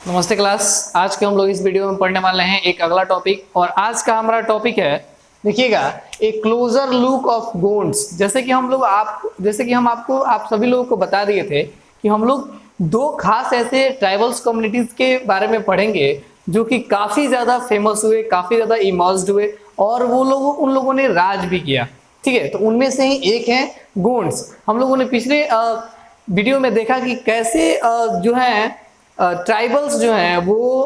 नमस्ते क्लास। आज के हम लोग इस वीडियो में पढ़ने वाले हैं एक अगला टॉपिक, और आज का हमारा टॉपिक है, देखिएगा, A closure look of Gonds. जैसे कि हम आपको आप सभी लोगों को बता दिए थे कि हम लोग दो खास ऐसे ट्राइबल्स कम्युनिटीज के बारे में पढ़ेंगे जो कि काफी ज्यादा फेमस हुए, काफी ज्यादा इमर्स्ड हुए, और उन लोगों ने राज भी किया। ठीक है, तो उनमें से ही एक है गोंड्स। हम लोगों ने पिछले वीडियो में देखा कि कैसे जो है ट्राइबल्स जो हैं वो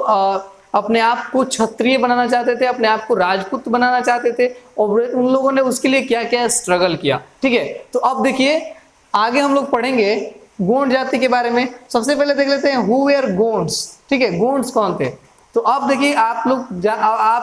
अपने आप को क्षत्रिय बनाना चाहते थे, अपने आप को राजपूत बनाना चाहते थे, और उन लोगों ने उसके लिए क्या क्या स्ट्रगल किया। ठीक है, तो अब देखिए आगे हम लोग पढ़ेंगे गोंड जाति के बारे में। सबसे पहले देख लेते हैं हु वेयर गोंड्स। ठीक है, गोंड्स कौन थे। तो अब देखिए आप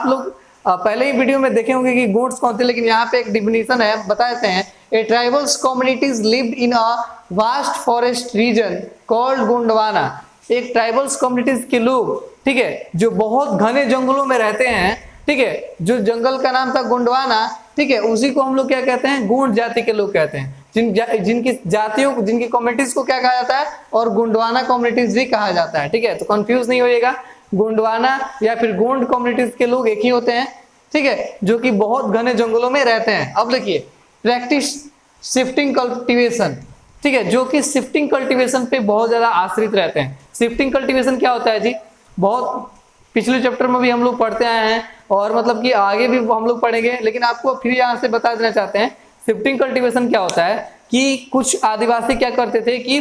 लोग पहले ही वीडियो में देखे होंगे कि गोंड्स कौन थे, लेकिन यहाँ पे एक डिफिनेशन है, बता देते हैं। A tribals communities lived in a vast forest region called Gondwana. एक ट्राइबल्स कम्युनिटीज के लोग, ठीक है, जो बहुत घने जंगलों में रहते हैं, ठीक है, जो जंगल का नाम था गोंडवाना, ठीक है, उसी को हम लोग क्या कहते हैं, गोंड जाति के लोग कहते हैं। जिनकी कम्युनिटीज को क्या कहा जाता है, और गोंडवाना कम्युनिटीज भी कहा जाता है। ठीक है, तो कंफ्यूज नहीं होइएगा, गोंडवाना या फिर गोंड कम्युनिटीज के लोग एक ही होते हैं। ठीक है, जो कि बहुत घने जंगलों में रहते हैं। अब देखिए, प्रैक्टिस शिफ्टिंग कल्टीवेशन। ठीक है, जो कि शिफ्टिंग कल्टीवेशन पे बहुत ज्यादा आश्रित रहते हैं। शिफ्टिंग कल्टीवेशन क्या होता है जी, बहुत पिछले चैप्टर में भी हम लोग पढ़ते आए हैं, और मतलब कि आगे भी हम लोग पढ़ेंगे, लेकिन आपको फिर यहाँ से बता देना चाहते हैं शिफ्टिंग कल्टीवेशन क्या होता है। कि कुछ आदिवासी क्या करते थे कि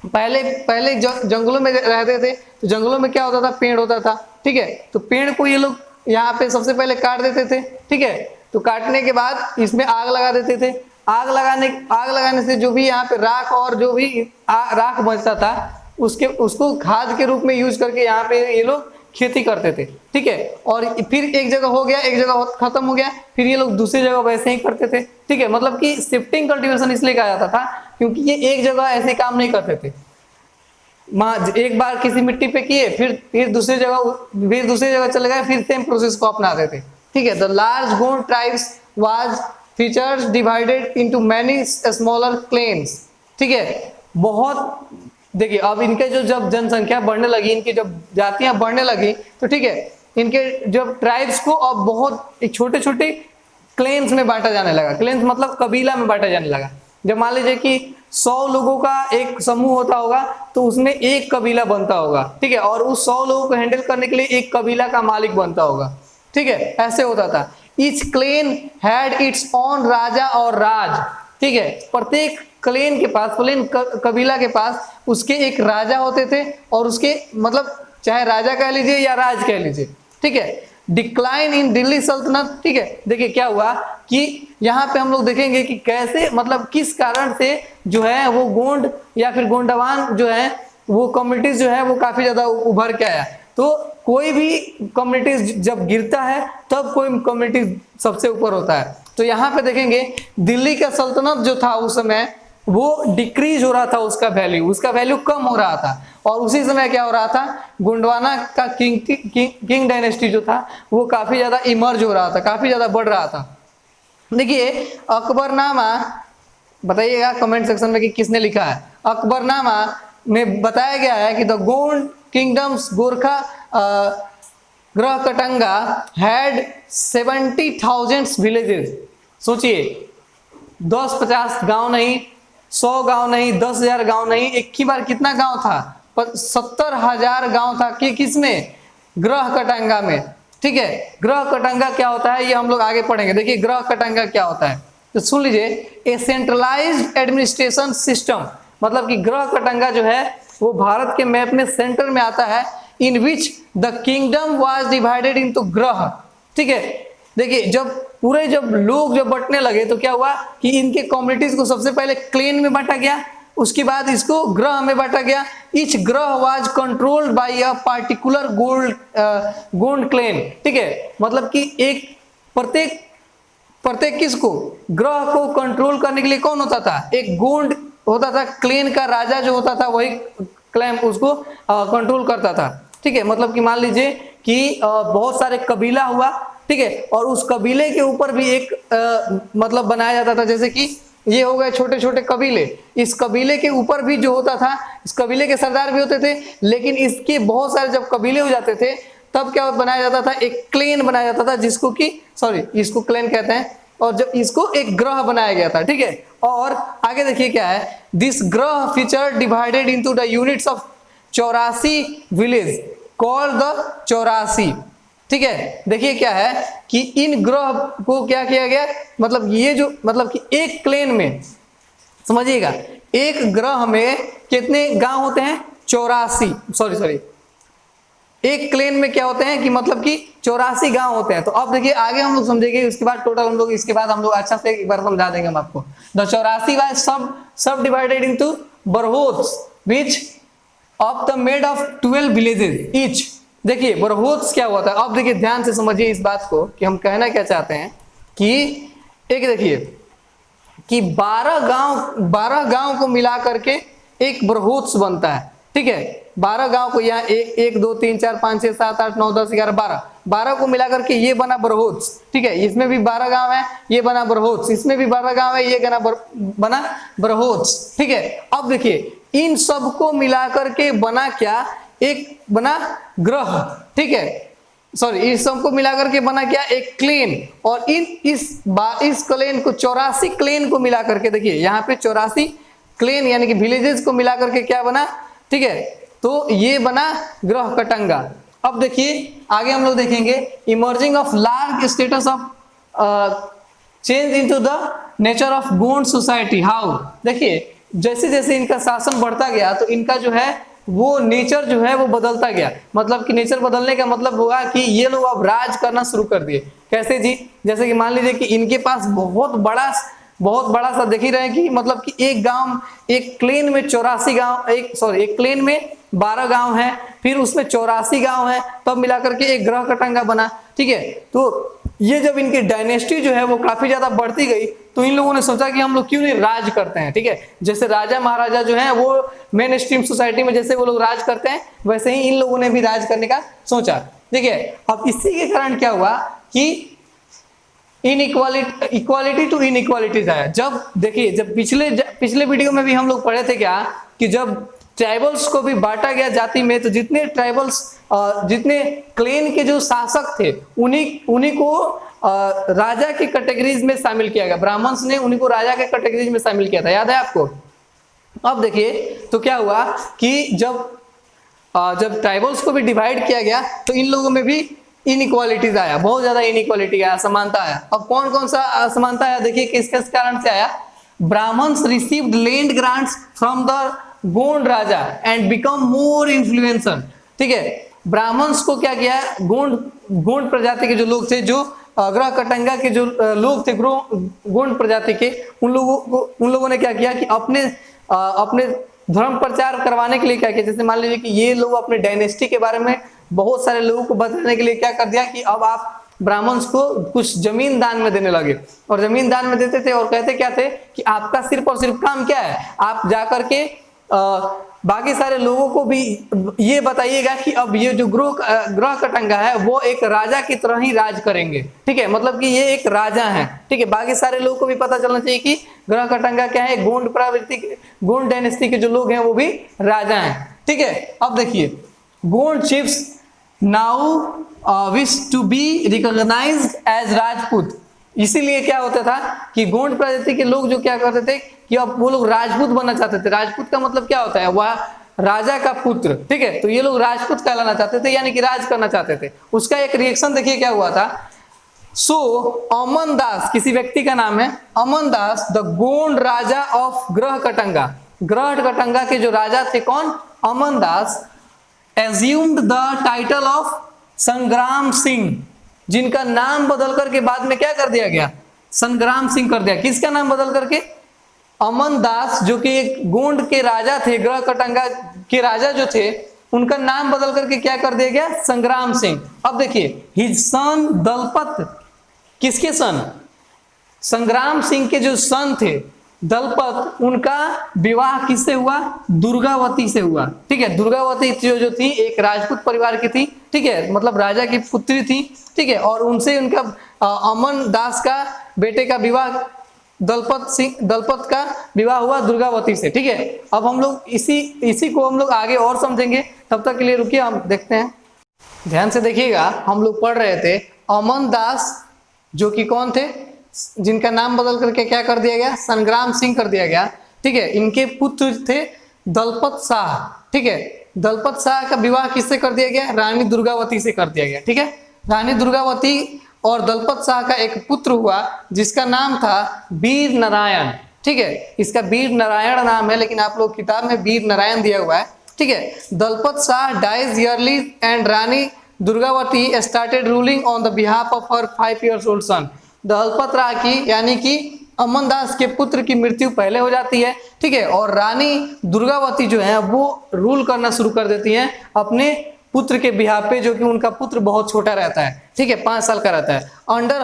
पहले जंगलों में रहते थे, तो जंगलों में क्या होता था, पेड़ होता था। ठीक है, तो पेड़ को ये लोग यहाँ पे सबसे पहले काट देते थे। ठीक है, तो काटने के बाद इसमें आग लगा देते थे। आग लगाने से जो भी यहाँ पे राख और जो भी राख बचता था, उसको खाद के रूप में यूज करके यहाँ पे ये लोग खेती करते थे। ठीक है, और फिर एक जगह हो गया, एक जगह खत्म हो गया, फिर ये लोग दूसरी जगह वैसे ही करते थे। ठीक है, मतलब कि शिफ्टिंग कल्टीवेशन इसलिए कहा जाता था क्योंकि ये एक जगह ऐसे काम नहीं करते थे। एक बार किसी मिट्टी पे किए, फिर दूसरी जगह चले गए, फिर सेम प्रोसेस को अपनाते थे। ठीक है, the large Gond tribes was features divided into many smaller clans. ठीक है, बहुत देखिए, अब इनके जब जनसंख्या बढ़ने लगी, इनकी जब जातियां बढ़ने लगी, तो ठीक है, इनके जब ट्राइब्स को अब बहुत एक छोटे छोटे क्लेन्स में बांटा जाने लगा। क्लेन्स मतलब कबीला में बांटा जाने लगा। जब मान लीजिए कि 100 लोगों का एक समूह होता होगा, तो उसमें एक कबीला बनता होगा। ठीक है, और उस 100 लोगों को हैंडल करने के लिए एक कबीला का मालिक बनता होगा। ठीक है, ऐसे होता था। Each clan had its own raja और राज। ठीक है, प्रत्येक क्लेन के पास, क्लेन कबीला के पास उसके एक राजा होते थे, और उसके मतलब चाहे राजा कह लीजिए या राज कह लीजिए। ठीक है, डिक्लाइन इन दिल्ली सल्तनत। ठीक है, देखिए क्या हुआ कि यहाँ पे हम लोग देखेंगे कि कैसे, मतलब किस कारण से जो है वो गोंड या फिर गोंडवान जो है वो कम्युनिटीज जो है वो काफी ज्यादा उभर के आया। तो कोई भी कम्युनिटीज जब गिरता है, तब कोई कम्युनिटी सबसे ऊपर होता है। तो यहाँ पे देखेंगे दिल्ली का सल्तनत जो था उस समय, वो डिक्रीज हो रहा था, उसका वैल्यू कम हो रहा था। और उसी समय क्या हो रहा था, गोंडवाना का किंग डायनेस्टी जो था वो काफी ज्यादा इमर्ज हो रहा था, काफी ज्यादा बढ़ रहा था। देखिए अकबरनामा, बताइएगा कमेंट सेक्शन में कि किसने लिखा है। अकबरनामा में बताया गया है कि द गोंड किंगडम्स गोरखा ग्रह कटंगा हैड 70,000 विलेजेस। सोचिए, 10-50 गांव नहीं, 100 गांव नहीं, 10,000 गांव नहीं, एक ही बार कितना गांव था, 70,000 गांव था। कि किसमें, ग्रह कटंगा में। ठीक है, ग्रह कटंगा क्या होता है ये हम लोग आगे पढ़ेंगे। देखिए ग्रह कटंगा क्या होता है, तो सुन लीजिए। ए सेंट्रलाइज्ड एडमिनिस्ट्रेशन सिस्टम, मतलब कि ग्रह कटंगा जो है वो भारत के मैप में सेंटर में आता है। In which the kingdom was divided into garh. ठीक है, देखिए जब लोग बंटने लगे, तो क्या हुआ कि इनके कम्युनिटीज को सबसे पहले क्लेन में बांटा गया, उसके बाद इसको ग्रह में बांटा गया। Each graha was controlled by a particular Gond clan. ठीक है, मतलब कि एक प्रत्येक किसको, ग्रह को कंट्रोल करने के लिए कौन होता था, एक गोंड होता था। क्लेन का राजा जो होता था वही क्लेम उसको कंट्रोल करता था। ठीक है, मतलब कि मान लीजिए कि बहुत सारे कबीला हुआ। ठीक है, और उस कबीले के ऊपर भी एक मतलब बनाया जाता था, जैसे कि ये हो गए छोटे छोटे कबीले। इस कबीले के ऊपर भी जो होता था, इस कबीले के सरदार भी होते थे, लेकिन इसके बहुत सारे जब कबीले हो जाते थे तब क्या बनाया जाता था, एक क्लेन बनाया जाता था, जिसको कि इसको क्लेन कहते हैं, और जब इसको एक ग्रह बनाया गया था। ठीक है, और आगे देखिए क्या है, दिस ग्रह feature divided into the units of 84 village called the 84। ठीक है, देखिए क्या है कि इन ग्रह को क्या किया गया, मतलब ये जो मतलब कि एक क्लेन में, समझिएगा, एक ग्रह में कितने गांव होते हैं, 84, सॉरी एक क्लेन में क्या होते हैं कि मतलब कि 84 गांव होते हैं। तो अब देखिए आगे हम लोग समझेंगे, उसके बाद टोटल हम लोग इसके बाद हम लोग अच्छा से एक बार समझा देंगे हम आपको। The 84 was subdivided into barhots which of the made of 12 villages each. देखिए बरहोत्स क्या होता है, अब देखिए ध्यान से समझिए इस बात को कि हम कहना क्या चाहते हैं कि एक देखिए कि 12 गांव को मिला करके एक बरहोत्स बनता है। ठीक है, 12 गांव को यहाँ 1 2 3 4 5 6 7 8 9 10 11 12 को मिला करके ये बना बरहोत्स। ठीक है, इसमें भी 12 गांव है, ये बना बरहोत्स, इसमें भी 12 गांव है, ये बना बरहोत्स। ठीक है, अब देखिए इन सबको मिला करके बना क्या, एक बना ग्रह। ठीक है, इस सबको मिलाकर के बना क्या, एक क्लेन। और इस क्लेन को 84 क्लेन को मिलाकर के, देखिए यहाँ पे 84 क्लेन यानी कि विलेजेस को मिलाकर के क्या बना। ठीक है, तो ये बना ग्रह कटंगा। अब देखिए आगे हम लोग देखेंगे emerging of large status of change into the nature of Gond society. How, देखिए जैसे जैसे इनका शासन बढ़ता गया तो इनका जो है वो नेचर जो है वो बदलता गया। मतलब कि नेचर बदलने का मतलब होगा कि ये लोग अब राज करना शुरू कर दिए। कैसे जी, जैसे कि मान लीजिए कि इनके पास बहुत बड़ा सा देख ही रहे हैं कि मतलब कि एक गांव, एक क्लेन में 84 गांव, एक क्लेन में 12 गांव है, फिर उसमें 84 गांव है, तब मिलाकर के एक ग्रह कटंगा बना। ठीक है, तो ये जब इनकी डायनेस्टी जो है वो काफी ज्यादा बढ़ती गई तो इन लोगों ने सोचा कि हम लोग क्यों नहीं राज करते हैं। ठीक है, जैसे राजा महाराजा जो है वो मेन स्ट्रीम सोसाइटी में जैसे वो लोग राज करते हैं, वैसे ही इन लोगों ने भी राज करने का सोचा। ठीक है, अब इसी के कारण क्या हुआ कि इक्वालिटी टू इनइक्वालिटीज आया। जब देखिए जब पिछले वीडियो में भी हम लोग पढ़े थे क्या कि जब ट्राइबल्स को भी बांटा गया जाति में, तो जितने ट्राइबल्स जितने क्लेन के जो शासक थे उन्हीं को राजा की कैटेगरीज में शामिल किया गया। ब्राह्मण्स ने उन्हीं को राजा के कैटेगरीज में शामिल किया था, याद है आपको। अब देखिए तो क्या हुआ कि जब ट्राइबल्स को भी डिवाइड किया गया तो इन लोगों में भी इनइक्वालिटीज आया, बहुत ज्यादा इनइक्वालिटी आया, असमानता आया। अब कौन कौन सा असमानता आया, देखिए किस कारण से आया। Brahmans received land grants from the Gond raja and become more influencer. ठीक है, ब्राह्मण्स को क्या किया, गोंड प्रजाति के जो लोग थे, जो ग्रह कटंगा के जो लोग थे गोंड प्रजाति के, उन लोगों ने क्या किया कि अपने धर्म प्रचार करवाने के लिए क्या किया, जैसे मान लीजिए कि ये लोग अपने डायनेस्टी के बारे में बहुत सारे लोगों को बताने के लिए क्या कर दिया कि अब आप ब्राह्मण्स को कुछ जमीन दान में देने लगे। और जमीन दान में देते थे और कहते क्या थे कि आपका सिर्फ और सिर्फ काम क्या है, आप जाकर के बाकी सारे लोगों को भी ये बताइएगा कि अब ये जो ग्रह कटंगा है वो एक राजा की तरह ही राज करेंगे। ठीक है, मतलब कि ये एक राजा है। ठीक है, बाकी सारे लोगों को भी पता चलना चाहिए कि ग्रह कटंगा क्या है, गोंड डायनेस्टी के जो लोग हैं वो भी राजा हैं। ठीक है, अब देखिए Gond chiefs now wish to be recognised as Rajput. इसीलिए क्या होता था कि गोंड प्रजाति के लोग जो क्या करते थे कि अब वो लोग राजपूत बनना चाहते थे। राजपूत का मतलब क्या होता है, वह राजा का पुत्र। ठीक है, तो ये लोग राजपूत कहलाना चाहते थे, यानी कि राज करना चाहते थे। उसका एक रिएक्शन देखिए क्या हुआ था। सो अमन दास, किसी व्यक्ति का नाम है अमन दास, द गोंड राजा ऑफ ग्रह कटंगा के जो राजा थे, कौन, अमन दास, एज्यूम्ड द टाइटल ऑफ संग्राम सिंह, जिनका नाम बदल करके बाद में क्या कर दिया गया, संग्राम सिंह कर दिया। किसका नाम बदल करके, अमन दास, जो कि एक गोंड के राजा थे, ग्रह कटंगा के राजा जो थे, उनका नाम बदल करके क्या कर दिया गया, संग्राम सिंह। अब देखिए हिज सन दलपत, किसके सन, संग्राम सिंह के जो सन थे दलपत, उनका विवाह किससे हुआ, दुर्गावती से हुआ। ठीक है, दुर्गावती जो थी एक राजपूत परिवार की थी। ठीक है, मतलब राजा की पुत्री थी। ठीक है, और उनसे उनका अमन दास का बेटे का विवाह दलपत का विवाह हुआ दुर्गावती से। ठीक है, अब हम लोग इसी को हम लोग आगे और समझेंगे, तब तक के लिए रुकिए, हम देखते हैं। ध्यान से देखिएगा, हम लोग पढ़ रहे थे अमन दास, जो कि कौन थे, जिनका नाम बदल करके क्या कर दिया गया, संग्राम सिंह कर दिया गया। ठीक है, इनके पुत्र थे दलपत शाह। ठीक है, दलपत शाह का विवाह किससे कर दिया गया, रानी दुर्गावती से कर दिया गया। ठीक है, रानी दुर्गावती और दलपत शाह का एक पुत्र हुआ जिसका नाम था वीर नारायण। ठीक है, इसका वीर नारायण नाम है, लेकिन आप लोग किताब में वीर नारायण दिया हुआ है। ठीक है, Dalpat Shah dies early and Rani Durgavati started ruling on the behalf of her 5 years old son. Dalpat Rai की यानी कि अमन दास के पुत्र की मृत्यु पहले हो जाती है। ठीक है, और रानी दुर्गावती जो है वो रूल करना शुरू कर देती हैं अपने पुत्र के बिहार पे, जो कि उनका पुत्र बहुत छोटा रहता है। ठीक है, 5 साल का रहता है। Under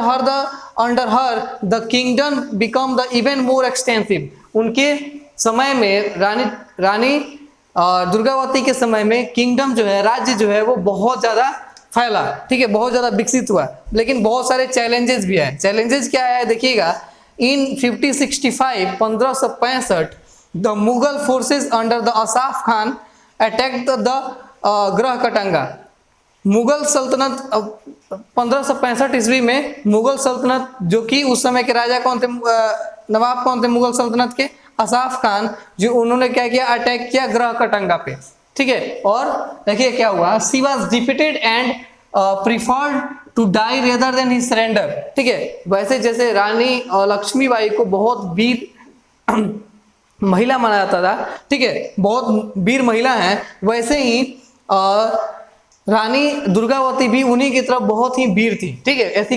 her the kingdom become the even more extensive. उनके समय में रानी दुर्गावती के समय में किंगडम जो है, राज्य जो है वो बहुत ज्यादा फैला। ठीक है, बहुत ज्यादा विकसित हुआ, लेकिन बहुत सारे चैलेंजेस भी है। चैलेंजेस क्या है देखिएगा, इन 1565 the Mughal forces under the Asaf Khan attacked the ग्रह कटंगा। मुगल सल्तनत 1565 ईस्वी में मुगल सल्तनत, जो कि उस समय के राजा कौन थे, नवाब कौन थे मुगल सल्तनत के, असाफ खान, जो उन्होंने क्या किया, अटैक किया ग्रह कटंगा पे। ठीक है, और देखिए क्या हुआ, she was defeated and preferred to die rather than he surrender. ठीक है, वैसे जैसे रानी लक्ष्मीबाई को बहुत वीर महिला माना जाता था, ठीक है, बहुत वीर महिला है, वैसे ही रानी दुर्गावती भी उन्हीं की तरफ बहुत ही वीर थी। ठीक है, ऐसी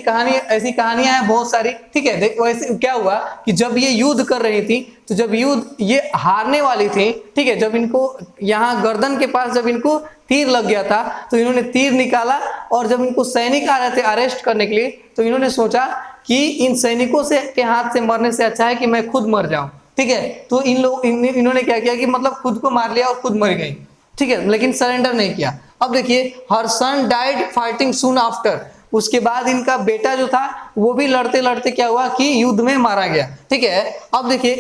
कहानियां हैं बहुत सारी। ठीक है, वैसे क्या हुआ कि जब ये युद्ध कर रही थी, तो जब युद्ध ये हारने वाली थी, ठीक है, जब इनको यहाँ गर्दन के पास जब इनको तीर लग गया था, तो इन्होंने तीर निकाला, और जब इनको सैनिक आ रहे थे अरेस्ट करने के लिए, तो इन्होंने सोचा कि इन सैनिकों से के हाथ से मरने से अच्छा है कि मैं खुद मर जाऊं। ठीक है, तो इन्होंने क्या किया कि मतलब खुद को मार लिया और खुद मर गई। ठीक है, लेकिन सरेंडर नहीं किया। अब देखिए, हर सन डाइड फाइटिंग सून आफ्टर। उसके बाद इनका बेटा जो था वो भी लड़ते लड़ते क्या हुआ कि युद्ध में मारा गया। ठीक है, अब देखिए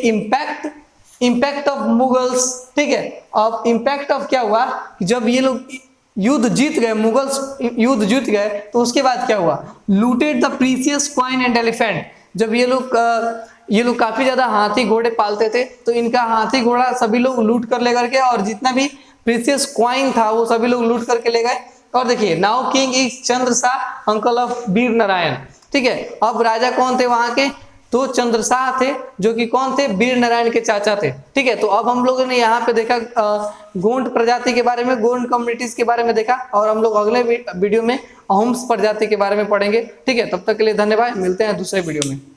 इम्पैक्ट ऑफ मुगल्स। ठीक है, अब इम्पैक्ट ऑफ क्या हुआ कि जब ये लोग युद्ध जीत गए, मुगल्स युद्ध जीत गए, तो उसके बाद क्या हुआ, looted the precious coin and elephant. जब ये लोग काफी ज्यादा हाथी घोड़े पालते थे, तो इनका हाथी घोड़ा सभी लोग लूट कर लेकर के, और जितना भी प्रीसियस कॉइन था वो सभी लोग लूट करके ले गए। और देखिए, now king is Chandra Shah uncle of Veer Narayan. ठीक है, अब राजा कौन थे वहां के, तो चंद्र शाह थे, जो कि कौन थे, वीर नारायण के चाचा थे। ठीक है, तो अब हम लोगों ने यहाँ पे देखा गोंड प्रजाति के बारे में, गोंड कम्युनिटीज के बारे में देखा, और हम लोग अगले वीडियो में अहुम्स प्रजाति के बारे में पढ़ेंगे। ठीक है, तब तक के लिए धन्यवाद, मिलते हैं दूसरे वीडियो में।